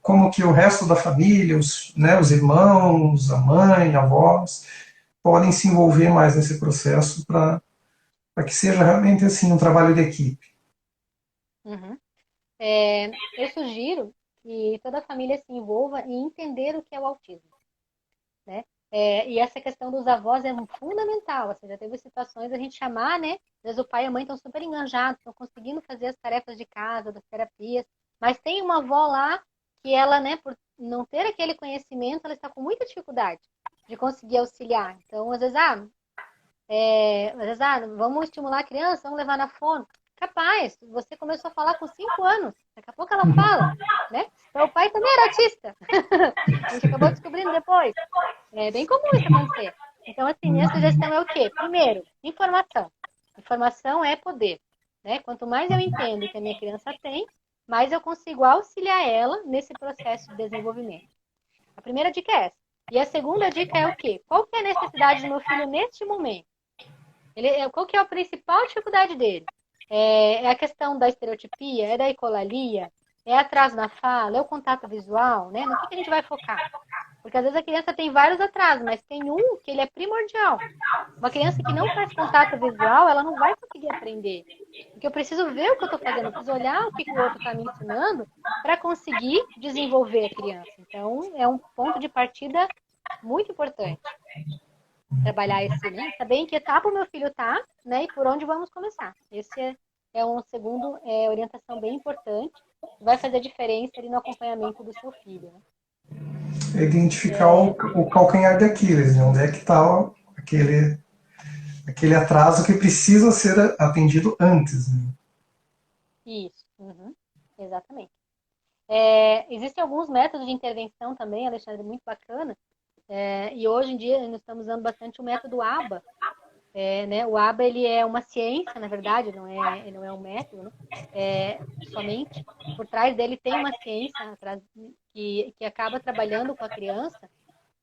como que o resto da família, os irmãos, a mãe, avós, podem se envolver mais nesse processo para que seja realmente assim um trabalho de equipe. Uhum. Eu sugiro e toda a família se envolva em entender o que é o autismo, né? E essa questão dos avós é fundamental. Assim, já teve situações a gente chamar, né? Às vezes o pai e a mãe estão super enganjados, estão conseguindo fazer as tarefas de casa, das terapias, mas tem uma avó lá que ela, né, por não ter aquele conhecimento, ela está com muita dificuldade de conseguir auxiliar. Então, às vezes, vamos estimular a criança, vamos levar na fono. Capaz, você começou a falar com 5 anos, daqui a pouco ela fala, né? Então, o pai também era autista. A gente acabou descobrindo depois. É bem comum isso acontecer. Então, assim, minha sugestão é o quê? Primeiro, informação. Informação é poder, né? Quanto mais eu entendo que a minha criança tem, mais eu consigo auxiliar ela nesse processo de desenvolvimento. A primeira dica é essa. E a segunda dica é o quê? Qual que é a necessidade do meu filho neste momento? Qual que é a principal dificuldade dele? É a questão da estereotipia? É da ecolalia? É atraso na fala? É o contato visual? Né? No que a gente vai focar? Porque às vezes a criança tem vários atrasos, mas tem um que ele é primordial. Uma criança que não faz contato visual, ela não vai conseguir aprender. Porque eu preciso ver o que eu estou fazendo, eu preciso olhar o que o outro está me ensinando para conseguir desenvolver a criança. Então, é um ponto de partida muito importante trabalhar esse, né? Saber em que etapa o meu filho está, né? E por onde vamos começar. Esse é um segundo orientação bem importante, que vai fazer diferença ali no acompanhamento do seu filho, né? É identificar o calcanhar de Aquiles, né? Onde é que está aquele atraso que precisa ser atendido antes. Né? Isso, exatamente. Existem alguns métodos de intervenção também, Alexandre, muito bacana. E hoje em dia nós estamos usando bastante o método ABA. Né? O ABA ele é uma ciência, na verdade, ele não é um método, né? Somente. Por trás dele tem uma ciência atrás, que acaba trabalhando com a criança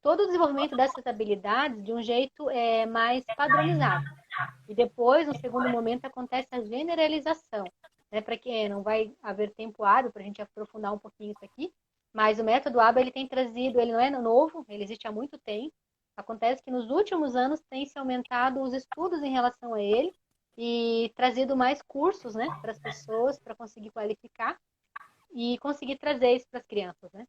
todo o desenvolvimento dessas habilidades de um jeito mais padronizado. E depois, no segundo momento, acontece a generalização, né? Para que não vai haver tempo hábil para a gente aprofundar um pouquinho isso aqui, mas o método ABA ele tem trazido, ele não é novo, ele existe há muito tempo. Acontece que nos últimos anos tem se aumentado os estudos em relação a ele e trazido mais cursos, né, para as pessoas, para conseguir qualificar e conseguir trazer isso para as crianças, né?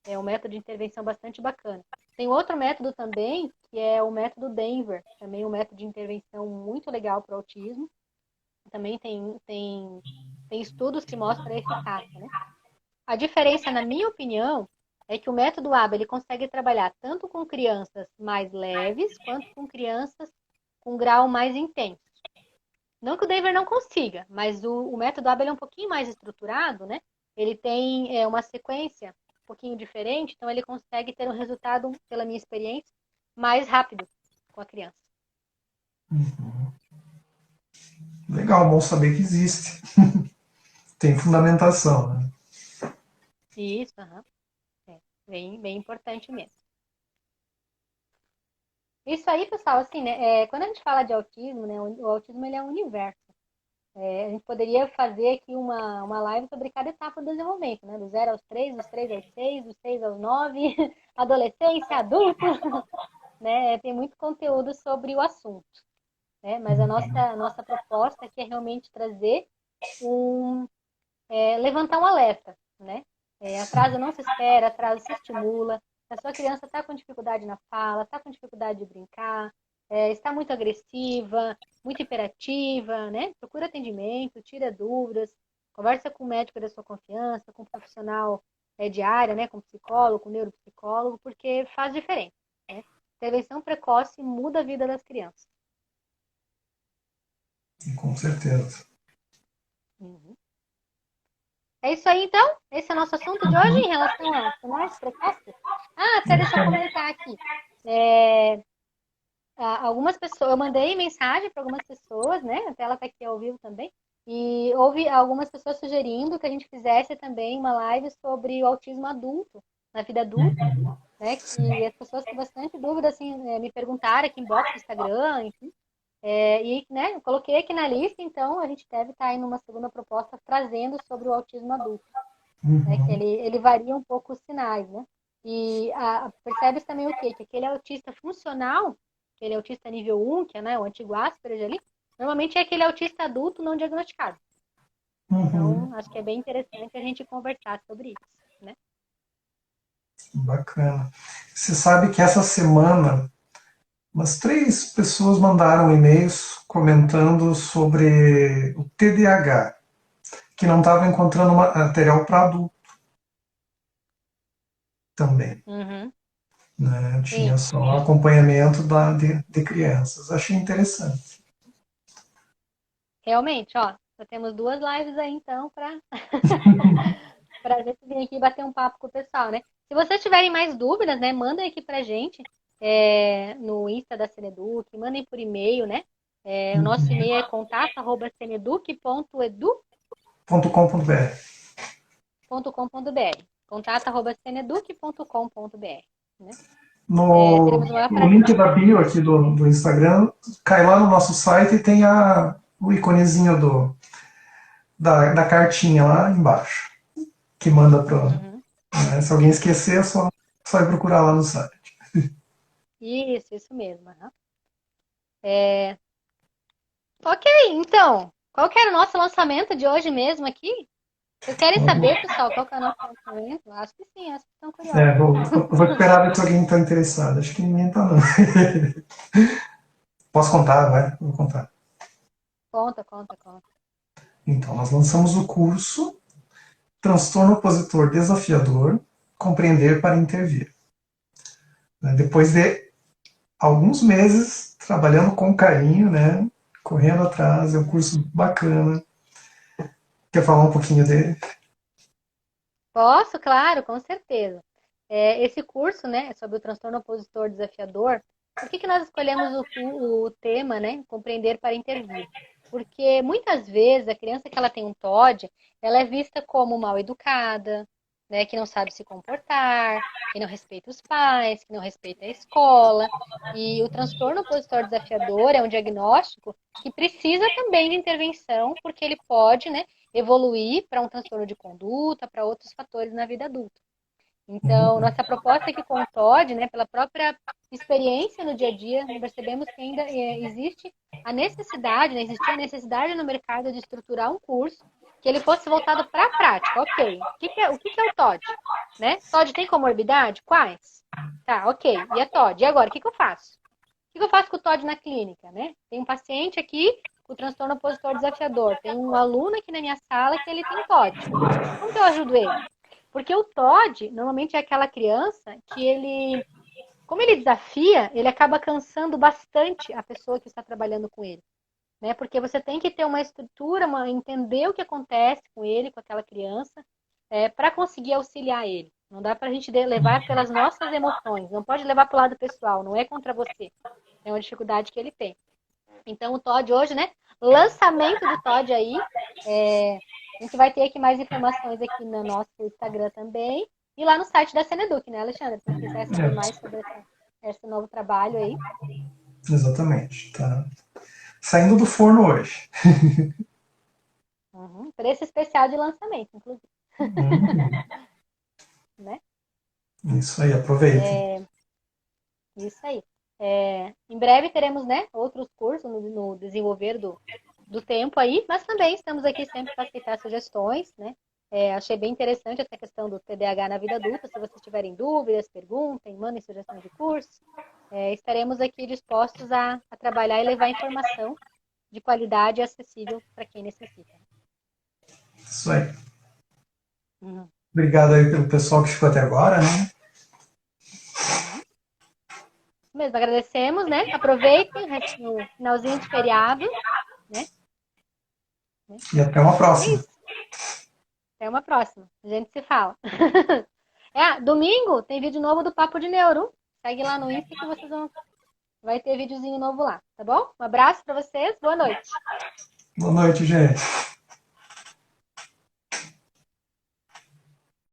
É um método de intervenção bastante bacana. Tem outro método também, que é o método Denver, também um método de intervenção muito legal para o autismo. Também tem estudos que mostram a eficácia, né? A diferença, na minha opinião, é que o método ABA ele consegue trabalhar tanto com crianças mais leves, quanto com crianças com grau mais intenso. Não que o Denver não consiga, mas o método ABA ele é um pouquinho mais estruturado, né? Ele tem uma sequência um pouquinho diferente, então ele consegue ter um resultado, pela minha experiência, mais rápido com a criança. Legal, bom saber que existe. Tem fundamentação. Né? Isso, bem importante mesmo. Isso aí, pessoal, assim, né? Quando a gente fala de autismo, né? O autismo ele é um universo. A gente poderia fazer aqui uma live sobre cada etapa do desenvolvimento, né? Do 0 aos 3, dos 3 aos 6, dos 6 aos 9, adolescência, adulto, né? Tem muito conteúdo sobre o assunto, né? Mas a nossa proposta aqui é realmente trazer levantar um alerta, né? Atraso não se espera, atraso se estimula. Se a sua criança está com dificuldade na fala, está com dificuldade de brincar, está muito agressiva, muito hiperativa, né? Procura atendimento, tira dúvidas, conversa com o médico da sua confiança, com um profissional de área, né? Com psicólogo, com neuropsicólogo, porque faz diferença, né? Intervenção precoce muda a vida das crianças. Com certeza. É isso aí, então? Esse é o nosso assunto de hoje em relação a sinais precoces? Até deixa eu comentar aqui. Algumas pessoas, eu mandei mensagem para algumas pessoas, né? Até ela está aqui ao vivo também. E houve algumas pessoas sugerindo que a gente fizesse também uma live sobre o autismo adulto, na vida adulta, né? Que as pessoas têm bastante dúvida, assim, me perguntaram aqui em box do Instagram, enfim. Né, eu coloquei aqui na lista, então a gente deve estar aí numa segunda proposta trazendo sobre o autismo adulto, né, que ele varia um pouco os sinais, né? E percebe-se também o quê? Que aquele autista funcional, aquele autista nível 1, que é, né, o antigo Asperger ali, normalmente é aquele autista adulto não diagnosticado. Então, acho que é bem interessante a gente conversar sobre isso, né? Bacana. Você sabe que essa semana umas 3 pessoas mandaram e-mails comentando sobre o TDAH, que não estava encontrando material para adulto também. Uhum. Né? Tinha Sim, só acompanhamento de crianças. Achei interessante. realmente, ó, já temos 2 lives aí, então, para para gente vir aqui bater um papo com o pessoal, né? Se vocês tiverem mais dúvidas, né, mandem aqui pra gente no Insta da Ceneduc, mandem por e-mail, né? O nosso e-mail é contato@ceneduc.edu.com.br. .com.br. Contato@ceneduc.com.br, né? No, Teremos o maior no prazer. link da bio aqui do Instagram, cai lá no nosso site e tem o iconezinho da cartinha lá embaixo, que manda para. Uhum. Né, se alguém esquecer, só ir procurar lá no site. Isso mesmo. Aham. Ok, então, qual que era o nosso lançamento de hoje mesmo aqui? Vocês querem saber, pessoal, qual que é o nosso lançamento? Acho que sim, acho que estão curiosos. Vou esperar ver se alguém está interessado. Acho que ninguém está, não. Posso contar, vai? Vou contar. Conta, conta, conta. Então, nós lançamos o curso Transtorno Opositor Desafiador, Compreender para Intervir. Né, depois de alguns meses trabalhando com carinho, né? Correndo atrás, é um curso bacana. Quer falar um pouquinho dele? Posso, claro, com certeza. Esse curso, né, sobre o transtorno opositor desafiador, por que que nós escolhemos o tema, né, compreender para intervir? Porque muitas vezes a criança que ela tem um TOD, ela é vista como mal educada, né, que não sabe se comportar, que não respeita os pais, que não respeita a escola. E o transtorno opositor desafiador é um diagnóstico que precisa também de intervenção, porque ele pode, né, evoluir para um transtorno de conduta, para outros fatores na vida adulta. Então, Uhum. nossa proposta aqui com o TOD, né, pela própria experiência no dia a dia, percebemos que ainda existe a necessidade, né, existia a necessidade no mercado de estruturar um curso que ele fosse voltado para a prática. Ok, o que é o TOD? Né? TOD tem comorbidade? Quais? Tá, ok. E a TOD? E agora, o que eu faço? O que eu faço com o TOD na clínica, né? Tem um paciente aqui com transtorno opositor desafiador. Tem um aluno aqui na minha sala que ele tem TOD. Como que eu ajudo ele? Porque o TOD, normalmente é aquela criança que como ele desafia, ele acaba cansando bastante a pessoa que está trabalhando com ele. Né? Porque você tem que ter uma estrutura, entender o que acontece com ele, com aquela criança, para conseguir auxiliar ele. Não dá para a gente levar pelas nossas emoções, não pode levar para o lado pessoal, não é contra você. É uma dificuldade que ele tem. Então, o TOD hoje, né? Lançamento do TOD aí. A gente vai ter aqui mais informações aqui no nosso Instagram também. E lá no site da Ceneduc, né, Alexandre? Quem quiser saber mais É, sobre esse novo trabalho aí. exatamente. Tá saindo do forno hoje. Uhum. Preço especial de lançamento, inclusive. Uhum. Né? Isso aí, aproveitem. Isso aí. Em breve teremos, né, outros cursos no desenvolver do tempo aí, mas também estamos aqui sempre para aceitar sugestões, né? Achei bem interessante essa questão do TDAH na vida adulta. Se vocês tiverem dúvidas, perguntem, mandem sugestões de curso. Estaremos aqui dispostos a trabalhar e levar informação de qualidade e acessível para quem necessita. Isso aí. Uhum. Obrigado aí pelo pessoal que ficou até agora, né? Uhum. Mesmo, agradecemos, né? Aproveitem o finalzinho de feriado, né? E até uma É próxima. isso. Até uma próxima. A gente se fala. Domingo tem vídeo novo do Papo de Neuro. Segue lá no Insta que vai ter videozinho novo lá, tá bom? Um abraço para vocês. Boa noite. Boa noite, gente.